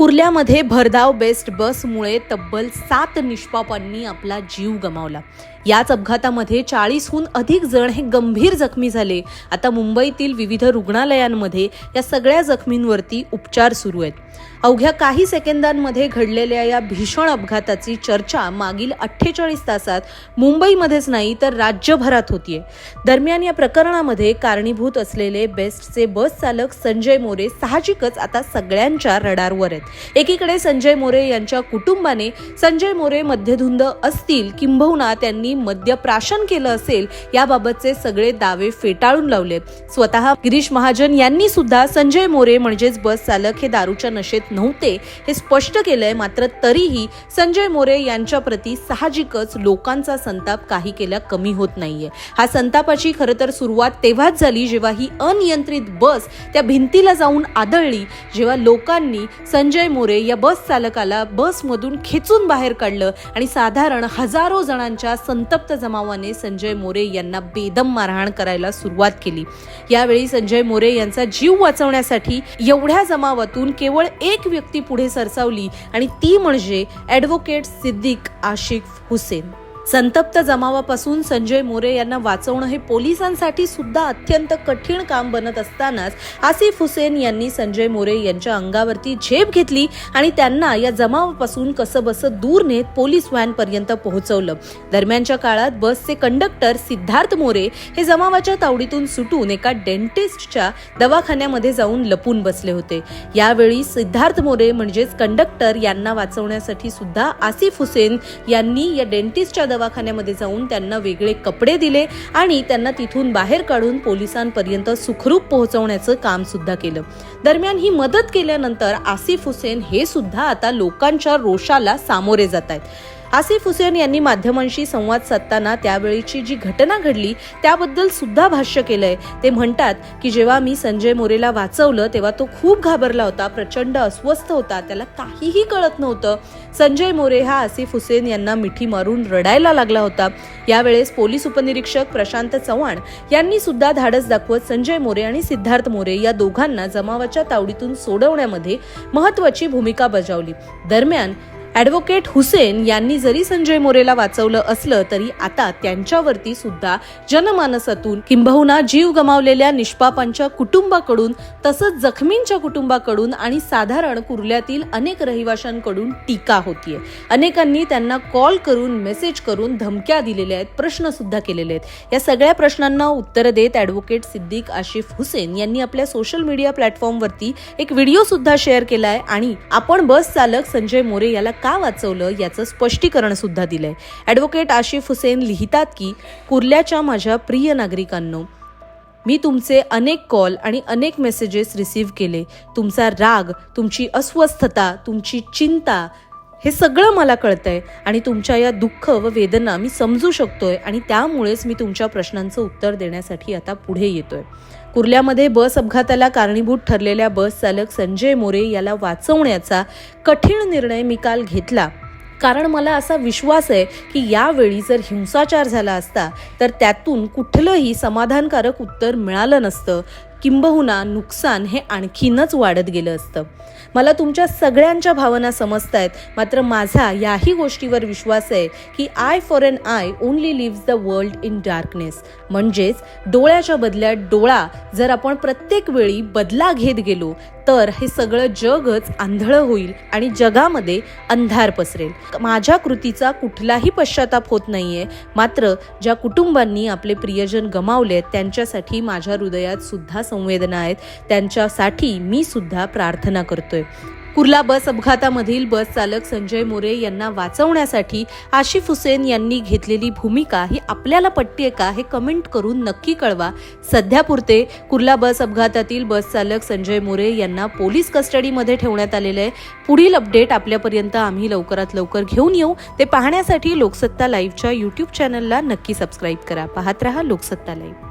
कुर्ल्यामध्ये भरधाव बेस्ट बसमुळे तब्बल 7 निष्पापांनी आपला जीव गमावला। याच अपघातामध्ये 40हून अधिक जण हे गंभीर जखमी झाले। आता मुंबईतील विविध रुग्णालयांमध्ये या सगळ्या जखमींवरती उपचार सुरू आहेत। अवघ्या काही सेकंदांमध्ये घडलेल्या या भीषण अपघाताची चर्चा मागील 48 तासात मुंबईमध्येच नाही तर राज्यभरात होतीये। दरम्यान या प्रकरणामध्ये कारणीभूत असलेले बेस्टचे बस चालक संजय मोरे साहजिकच आता सगळ्यांच्या रडारवर आहेत। एकीकडे संजय मोरे यांच्या कुटुंबाने संजय मोरे मद्यधुंद असतील किंबहुना त्यांनी मद्यप्राशन केलं असेल याबाबतचे सगळे दावे फेटाळून लावले। स्वतः गिरीश महाजन यांनी सुद्धा संजय मोरे म्हणजेच बस चालक हे दारूच्या नशेत नव्हते हे स्पष्ट केलंय। मात्र तरीही संजय मोरे यांच्या प्रती साहजिकच लोकांचा संताप काही केल्या कमी होत नाहीये। हा संतापाची खरं तर सुरुवात तेव्हाच झाली जेव्हा ही अनियंत्रित बस त्या भिंतीला जाऊन आदळली, जेव्हा लोकांनी संजय मोरे या बस चालकाला बसमधून खेचून बाहेर काढलं आणि साधारण हजारो जणांच्या संतप्त जमावाने संजय मोरे यांना बेदम मारहाण करायला सुरुवात केली। यावेळी संजय मोरे यांचा जीव वाचवण्यासाठी एवढ्या जमावातून केवळ एक व्यक्ती पुढे सरसावली आणि ती म्हणजे ॲडव्होकेट सिद्दीक आशिफ हुसेन। संतप्त जमावापासून संजय मोरे यांना वाचवणं हे पोलिसांसाठी सुद्धा अत्यंत कठीण काम बनत असतानाच आसिफ हुसेन यांनी संजय मोरे यांच्या अंगावरती झेप घेतली आणि त्यांना या जमावापासून कसंबसं दूर नेत पोलीस व्हॅन पर्यंत पोहोचवलं। दरम्यानच्या काळात बसचे कंडक्टर सिद्धार्थ मोरे हे जमावाच्या तावडीतून सुटून एका डेंटिस्टच्या दवाखान्यामध्ये जाऊन लपून बसले होते। यावेळी सिद्धार्थ मोरे म्हणजेच कंडक्टर यांना वाचवण्यासाठी सुद्धा आसिफ हुसेन यांनी या डेंटिस्टच्या दवाखान्यामध्ये जाऊन त्यांना वेगळे कपडे दिले आणि त्यांना तिथून बाहेर काढून पोलिसांपर्यंत सुखरूप पोहोचवण्याचं काम सुद्धा केलं। दरम्यान ही मदत केल्यानंतर आसिफ हुसेन हे सुद्धा आता लोकांच्या रोषाला सामोरे जात आहेत। आसिफ हुसेन यांनी माध्यमांशी संवाद साधताना त्यावेळीची जी घटना घडली त्याबद्दल सुद्धा भाष्य केलंय। ते म्हणतात की जेव्हा मी संजय मोरेला वाचवलं तेव्हा तो खूप घाबरला होता, प्रचंड अस्वस्थ होता, त्याला काहीही कळत नव्हतं। संजय मोरे हा आसिफ हुसेन यांना मिठी मारून रडायला लागला होता। यावेळेस पोलीस उपनिरीक्षक प्रशांत चव्हाण यांनी सुद्धा धाडस दाखवत संजय मोरे आणि सिद्धार्थ मोरे या दोघांना जमावाच्या तावडीतून सोडवण्यामध्ये महत्त्वाची भूमिका बजावली। दरम्यान ॲडव्होकेट हुसेन यांनी जरी संजय मोरेला वाचवलं असलं तरी आता त्यांच्यावरती सुद्धा जनमानसातून किंबहुना जीव गमावलेल्या निष्पापांच्या कुटुंबाकडून तसंच जखमींच्या कुटुंबाकडून आणि साधारण कुर्ल्यातील अनेक रहिवाशांकडून टीका होतीये। अनेकांनी त्यांना कॉल करून मेसेज करून धमक्या दिलेल्या आहेत, प्रश्न सुद्धा केलेले आहेत। या सगळ्या प्रश्नांना उत्तर देत ॲडव्होकेट सिद्दीक आशिफ हुसेन यांनी आपल्या सोशल मीडिया प्लॅटफॉर्मवरती एक व्हिडिओ सुद्धा शेअर केलाय आणि आपण बस चालक संजय मोरे याला का वाचवलं याचं स्पष्टीकरण सुद्धा दिलंय। ॲडव्होकेट आशिफ हुसेन लिहितात की कुर्ल्याच्या माझ्या प्रिय नागरिकांनो, मी तुमचे अनेक कॉल आणि अनेक मेसेजेस रिसीव्ह केले। तुमचा राग, तुमची अस्वस्थता, तुमची चिंता हे सगळं मला कळतंय आणि तुमच्या या दुःख व वेदना मी समजू शकतोय आणि त्यामुळेच मी तुमच्या प्रश्नांचं उत्तर देण्यासाठी आता पुढे येतोय। कुर्ल्यामध्ये बस अपघाताला कारणीभूत ठरलेल्या बस चालक संजय मोरे याला वाचवण्याचा कठीण निर्णय मी काल घेतला, कारण मला असा विश्वास आहे की यावेळी जर हिंसाचार झाला असता तर त्यातून कुठलंही समाधानकारक उत्तर मिळालं नसतं, किंबहुना नुकसान हे आणखीनच वाढत गेलं असतं। मला तुमच्या सगळ्यांच्या भावना समजतायत, मात्र माझा याही गोष्टीवर विश्वास आहे की eye for an eye only leaves the world in darkness. म्हणजेच डोळ्याच्या बदल्यात डोळा जर आपण प्रत्येक वेळी बदला घेत गेलो तर हे सगळं जगच आंधळं होईल आणि जगामध्ये अंधार पसरेल। माझ्या कृतीचा कुठलाही पश्चाताप होत नाहीये, मात्र ज्या कुटुंबांनी आपले प्रियजन गमावलेत त्यांच्यासाठी माझ्या हृदयात सुद्धा संवेदना आहेत, त्यांच्यासाठी मी सुद्धा प्रार्थना करतोय। कुर्ला बस अपघातामधील बस चालक संजय मोरे यांना वाचवण्यासाठी आशिफ हुसेन यांनी घेतलेली भूमिका ही आपल्याला पटते का हे कमेंट करून नक्की कळवा। सध्यापुरते कुर्ला बस अपघातातील बस चालक संजय मोरे यांना पोलीस कस्टडीमध्ये ठेवण्यात आलेले आहे। पुढील अपडेट आपल्यापर्यंत आम्ही लवकरात लवकर घेऊन येऊ। ते पाहण्यासाठी लोकसत्ता लाईव्हच्या YouTube चॅनलला नक्की सबस्क्राईब करा। पाहत रहा लोकसत्ता लाईव्ह।